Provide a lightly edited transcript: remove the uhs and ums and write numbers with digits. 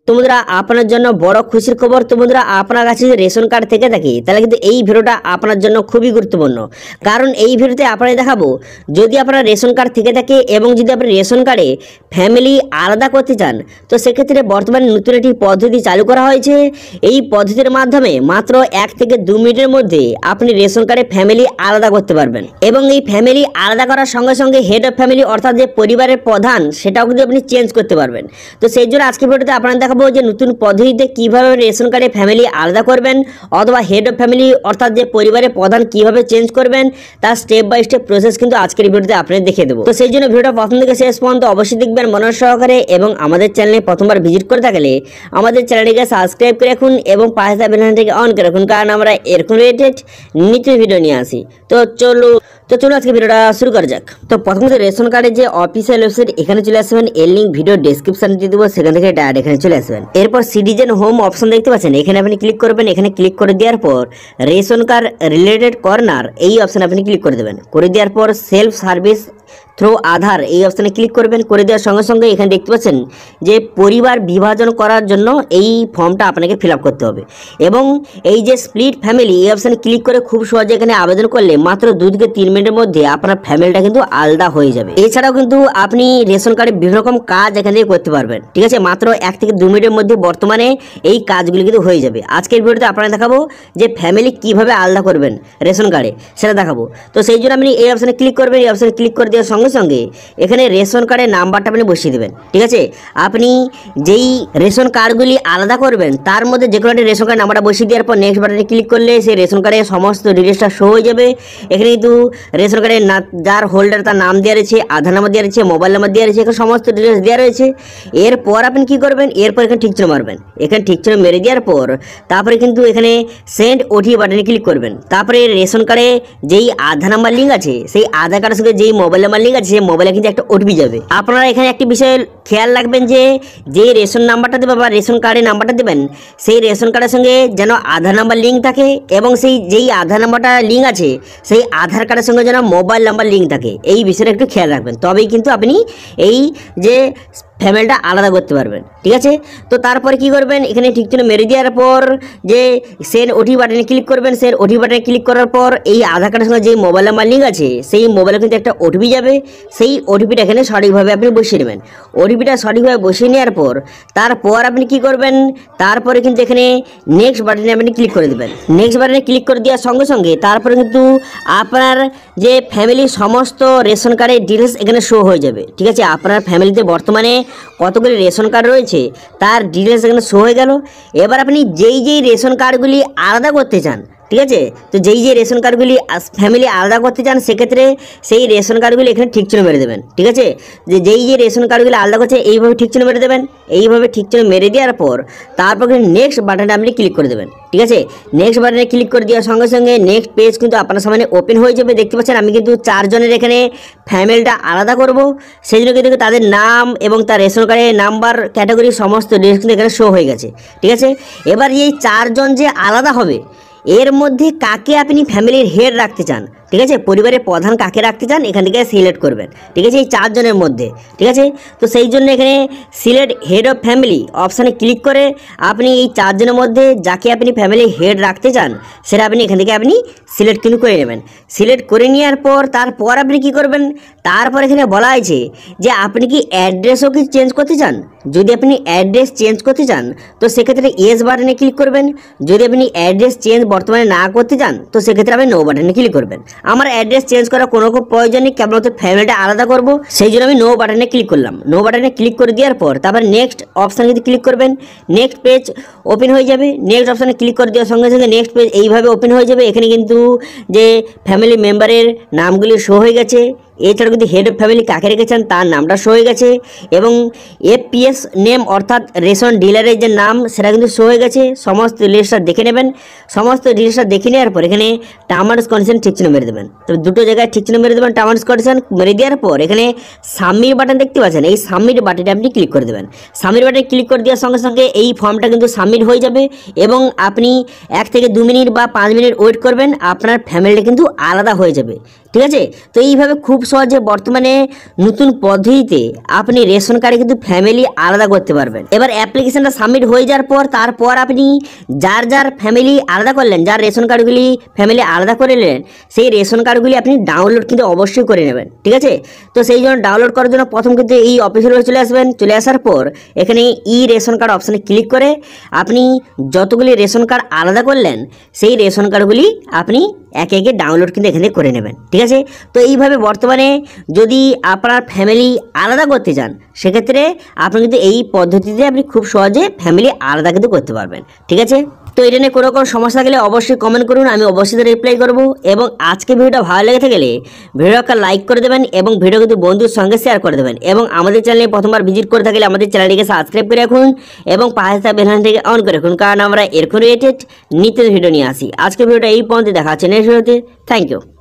তো বন্ধুরা আপনার জন্য বড় খুশির খবর। তো বন্ধুরা আপনার কাছে যদি রেশন কার্ড থেকে থাকে তাহলে কিন্তু এই ভিডিওটা আপনার জন্য খুবই গুরুত্বপূর্ণ, কারণ এই ভিডিওতে আপনাদের দেখাবো যদি আপনার রেশন কার্ড থেকে থাকে এবং যদি আপনি রেশন কার্ডে ফ্যামিলি আলাদা করতে চান তো সেক্ষেত্রে বর্তমানে নতুন একটি পদ্ধতি চালু করা হয়েছে। এই পদ্ধতির মাধ্যমে মাত্র 1 থেকে 2 মিনিটের মধ্যে আপনি রেশন কার্ডে ফ্যামিলি আলাদা করতে পারবেন এবং এই ফ্যামিলি আলাদা করার সঙ্গে সঙ্গে হেড অফ ফ্যামিলি অর্থাৎ যে পরিবারের প্রধান সেটাও কিন্তু আপনি চেঞ্জ করতে পারবেন। তো সেই জন্য আজকে ভিডিওতে আপনাদের দেখাবো যে নতুন পদ্ধতিতে কিভাবে রেশন কার্ডে ফ্যামিলি আলাদা করবেন অথবা হেড অফ ফ্যামিলি অর্থাৎ যে পরিবারের প্রধান কিভাবে চেঞ্জ করবেন তার স্টেপ বাই স্টেপ প্রসেস কিন্তু আজকের ভিডিওতে আপনাদের দেখিয়ে দেবো। তো সেই জন্য ভিডিওটা প্রথম থেকে শেষ পর্যন্ত অবশ্যই দেখবেন মনোযোগ সহকারে এবং আমাদের চ্যানেলে প্রথমবার ভিজিট করে থাকলে আমাদের চ্যানেলটিকে সাবস্ক্রাইব করে রাখুন এবং পাশে থাকা বেল আইকনটিকে অন করে রাখুন, কারণ আমরা এরকম রিলেটেড নিত্য ভিডিও নিয়ে আসি। তো চলো আজকে ভিডিওটা শুরু করা যাক। তো প্রথমত রেশন কার্ডের যে অফিসিয়াল ওয়েবসাইট এখানে চলে আসবেন, এর লিঙ্ক ভিডিও ডেসক্রিপশনে দিয়ে দেবো, সেখান থেকে ডাইরেক্ট এখানে চলে আসবেন। এরপর সিটিজেন হোম অপশন দেখতে পাচ্ছেন, এখানে আপনি ক্লিক করবেন। এখানে ক্লিক করে দেওয়ার পর রেশন কার্ড রিলেটেড কর্নার এই অপশনে আপনি ক্লিক করে দেবেন। করে দেওয়ার পর সেলফ সার্ভিস থ্রু আধার এই অপশানে ক্লিক করবেন। করে দেওয়ার সঙ্গে সঙ্গে এখানে দেখতে পাচ্ছেন যে পরিবার বিভাজন করার জন্য এই ফর্মটা আপনাকে ফিল আপ করতে হবে এবং এই যে স্প্লিট ফ্যামিলি এই অপশানে ক্লিক করে খুব সহজে এখানে আবেদন করলে মাত্র 2 থেকে 3 মিনিটের মধ্যে আপনার ফ্যামিলিটা কিন্তু আলাদা হয়ে যাবে। এছাড়াও কিন্তু আপনি রেশন কার্ডে বিভিন্ন রকম কাজ এখান থেকে করতে পারবেন, ঠিক আছে। মাত্র 1 থেকে 2 মিনিটের মধ্যে বর্তমানে এই কাজগুলি কিন্তু হয়ে যাবে। আজকের ভিডিওতে আপনারা দেখাবো যে ফ্যামিলি কিভাবে আলাদা করবেন রেশন কার্ডে সেটা দেখাবো। তো সেই জন্য আপনি এই অপশানে ক্লিক করবেন। এই অপশানে ক্লিক করে দেওয়ার সঙ্গে সঙ্গে এখানে রেশন কার্ডের নাম্বারটা আপনি বসিয়ে দেবেন, ঠিক আছে। আপনি যেই রেশন কার্ডগুলি আলাদা করবেন তার মধ্যে যে কোনো একটা রেশন কার্ড নাম্বারটা বসিয়ে দেওয়ার পর নেক্সট বাটনে ক্লিক করলে সেই রেশন কার্ডের সমস্ত ডিটেলসটা শো হয়ে যাবে। এখানে কিন্তু রেশন কার্ডের যার হোল্ডার তার নাম দেওয়া রয়েছে, আধার নাম্বার দেওয়া রয়েছে, মোবাইল নাম্বার দেওয়া রয়েছে, এখানে সমস্ত ডিটেলস দেওয়া রয়েছে। এরপর আপনি কি করবেন, এরপর এখানে ঠিক চিহ্ন মারবেন। এখানে ঠিক চিহ্ন মেরে দেওয়ার পর তারপরে কিন্তু এখানে সেন্ড ওটিপি বাটনে ক্লিক করবেন। তারপরে রেশন কার্ডে যেই আধার নাম্বার লিঙ্ক আছে সেই আধার কার্ডের সঙ্গে যেই মোবাইল নাম্বার লিঙ্ক আছে সেই মোবাইলে কিন্তু একটা ওটিপি যাবে। আপনারা এখানে একটি বিষয় খেয়াল রাখবেন যে যেই রেশন নাম্বারটা দেবেন বা রেশন কার্ডের নাম্বারটা দেবেন সেই রেশন কার্ডের সঙ্গে যেন আধার নাম্বার লিঙ্ক থাকে এবং সেই যেই আধার নাম্বারটা লিঙ্ক আছে সেই আধার কার্ডের সঙ্গে যেন মোবাইল নাম্বার লিঙ্ক থাকে, এই বিষয়টা একটু খেয়াল রাখবেন। তবেই কিন্তু আপনি এই যে ফ্যামিলিটা আলাদা করতে পারবেন, ঠিক আছে। তো তারপরে কি করবেন, এখানে ঠিক চিহ্ন মেরে দেওয়ার পর যে সেন্ড ওটিপি বাটনে ক্লিক করবেন। সেন্ড ওটিপি বাটনে ক্লিক করার পর এই আধার কার্ডের সঙ্গে যে মোবাইল নাম্বার লিঙ্ক আছে সেই মোবাইলে কিন্তু একটা ওটিপি যাবে। সেই ওটিপিটা এখানে সঠিকভাবে আপনি বসিয়ে নেবেন। ওটিপিটা সঠিকভাবে বসিয়ে নেওয়ার পর তারপর আপনি কি করবেন, তারপরে কিন্তু এখানে নেক্সট বাটনে আপনি ক্লিক করে দেবেন। নেক্সট বাটনে ক্লিক করে দেওয়ার সঙ্গে সঙ্গে তারপরে কিন্তু আপনার যে ফ্যামিলির সমস্ত রেশন কার্ডের ডিটেলস এখানে শো হয়ে যাবে, ঠিক আছে। আপনার ফ্যামিলিতে বর্তমানে কতগুলি রেশন কার্ড রয়েছে তার ডিটেলস এখানে শো হয়ে গেল। এবার আপনি যেই রেশন কার্ডগুলি আলাদা করতে চান, ঠিক আছে, তো যেই রেশন কার্ডগুলি ফ্যামিলি আলাদা করতে চান সেক্ষেত্রে সেই রেশন কার্ডগুলি এখানে ঠিক চিহ্ন মেরে দেবেন, ঠিক আছে। যেই রেশন কার্ডগুলি আলাদা করছে এইভাবে ঠিক চিহ্ন মেরে দেবেন। এইভাবে ঠিক চিহ্ন মেরে দেওয়ার পর তারপর নেক্সট বাটনে আপনি ক্লিক করে দেবেন, ঠিক আছে। নেক্সট বাটনে ক্লিক করে দেওয়ার সঙ্গে সঙ্গে নেক্সট পেজ কিন্তু আপনার সামনে ওপেন হয়ে যাবে। দেখতে পাচ্ছেন আমি কিন্তু 4 জনের এখানে ফ্যামিলিটা আলাদা করব, সেই জন্য কিন্তু তাদের নাম এবং তার রেশন কার্ডের নাম্বার ক্যাটাগরি সমস্ত ডিটেলস কিন্তু এখানে শো হয়ে গেছে, ঠিক আছে। এবার এই 4 জন যে আলাদা হবে এর মধ্যে কাকে আপনি ফ্যামিলির হেড রাখতে চান, ঠিক আছে, পরিবারের প্রধান কাকে রাখতে চান এখান থেকে সিলেক্ট করবেন, ঠিক আছে, এই 4 জনের মধ্যে, ঠিক আছে। তো সেই জন্য এখানে সিলেক্ট হেড অফ ফ্যামিলি অপশানে ক্লিক করে আপনি এই 4 জনের মধ্যে যাকে আপনি ফ্যামিলির হেড রাখতে চান সেটা আপনি এখান থেকে আপনি সিলেক্ট কিন্তু করে নেবেন। সিলেক্ট করে নেওয়ার পর তারপর আপনি কি করবেন, তারপর এখানে বলা আছে যে আপনি কি অ্যাড্রেসও কি চেঞ্জ করতে চান। যদি আপনি অ্যাড্রেস চেঞ্জ করতে চান তো সেক্ষেত্রে ইয়েস বাটনে ক্লিক করবেন। যদি আপনি অ্যাড্রেস চেঞ্জ বর্তমানে না করতে চান তো সেক্ষেত্রে আপনি নো বাটনে ক্লিক করবেন। আমার অ্যাড্রেস চেঞ্জ করার কোনো প্রয়োজন নেই, কেবলমাত্র ফ্যামিলিটা আলাদা করব, সেই জন্য আমি নো বাটনে ক্লিক করলাম। নো বাটনে ক্লিক করে দেওয়ার পর তারপর নেক্সট অপশানে যদি ক্লিক করবেন নেক্সট পেজ ওপেন হয়ে যাবে। নেক্সট অপশানে ক্লিক করে দেওয়ার সঙ্গে সঙ্গে নেক্সট পেজ এইভাবে ওপেন হয়ে যাবে। এখানে কিন্তু যে ফ্যামিলি মেম্বারের নামগুলি শো হয়ে গেছে। এছাড়াও কিন্তু হেড অফ ফ্যামিলি কাকে রেখেছেন তার নামটা শো হয়ে গেছে এবং এফপিএস নেম অর্থাৎ রেশন ডিলারের যে নাম সেটা কিন্তু শো হয়ে গেছে। সমস্ত লিস্টটা দেখে নেবেন। সমস্ত ডিটেলসটা দেখে নেওয়ার পর এখানে টার্মস কন্ডিশন ঠিক চিহ্ন মেরে দেবেন। তবে দুটো জায়গায় ঠিক চিহ্ন মেরে দেবেন। টার্মস কন্ডিশন মেরে দেওয়ার পর এখানে সাবমিট বাটন দেখতে পাচ্ছেন, এই সাবমিট বাটনে আপনি ক্লিক করে দেবেন। সাবমিট বাটনে ক্লিক করে দেওয়ার সঙ্গে সঙ্গে এই ফর্মটা কিন্তু সাবমিট হয়ে যাবে এবং আপনি 1 থেকে 2 মিনিট বা 5 মিনিট ওয়েট করবেন, আপনার ফ্যামিলিটা কিন্তু আলাদা হয়ে যাবে, ঠিক আছে। তো এইভাবে খুব সহজে বর্তমানে নতুন পদ্ধতিতে আপনি রেশন কার্ডে কিন্তু ফ্যামিলি আলাদা করতে পারবেন। এবার অ্যাপ্লিকেশনটা সাবমিট হয়ে যাওয়ার পর তারপর আপনি যার যার ফ্যামিলি আলাদা করলেন, যার রেশন কার্ডগুলি ফ্যামিলি আলাদা করে নিলেন, সেই রেশন কার্ডগুলি আপনি ডাউনলোড কিন্তু অবশ্যই করে নেবেন, ঠিক আছে। তো সেই জন্য ডাউনলোড করার জন্য প্রথম কিন্তু এই অফিসের চলে আসবেন। চলে আসার পর এখানে ই রেশন কার্ড অপশানে ক্লিক করে আপনি যতগুলি রেশন কার্ড আলাদা করলেন সেই রেশন কার্ডগুলি আপনি একে একে ডাউনলোড কিন্তু এখানে করে নেবেন, ঠিক আছে। তো এইভাবে বর্তমানে যদি আপনার ফ্যামিলি আলাদা করতে চান সেক্ষেত্রে আপনি কিন্তু এই পদ্ধতিতে আপনি খুব সহজে ফ্যামিলি আলাদা কিন্তু করতে পারবেন, ঠিক আছে। তো এটা নিয়ে কোনো সমস্যা গেলে অবশ্যই কমেন্ট করুন, আমি অবশ্যই রিপ্লাই করব। এবং আজকে ভিডিওটা ভালো লেগে গেলে ভিডিওটা লাইক করে দেবেন এবং ভিডিও কিন্তু বন্ধুর সঙ্গে শেয়ার করে দেবেন। এবং আমাদের চ্যানেলে প্রথমবার ভিজিট করে থাকলে আমাদের চ্যানেলটিকে সাবস্ক্রাইব করে রাখুন এবং পাশে থাকা বেল আইকনটিকে অন করে রাখুন, কারণ আমরা এরকম রিলেটেড নিত্য ভিডিও নিয়ে আসি। আজকে ভিডিওটা এই পর্যন্ত দেখা হচ্ছে নেক্সট ভিডিওতে। Thank you.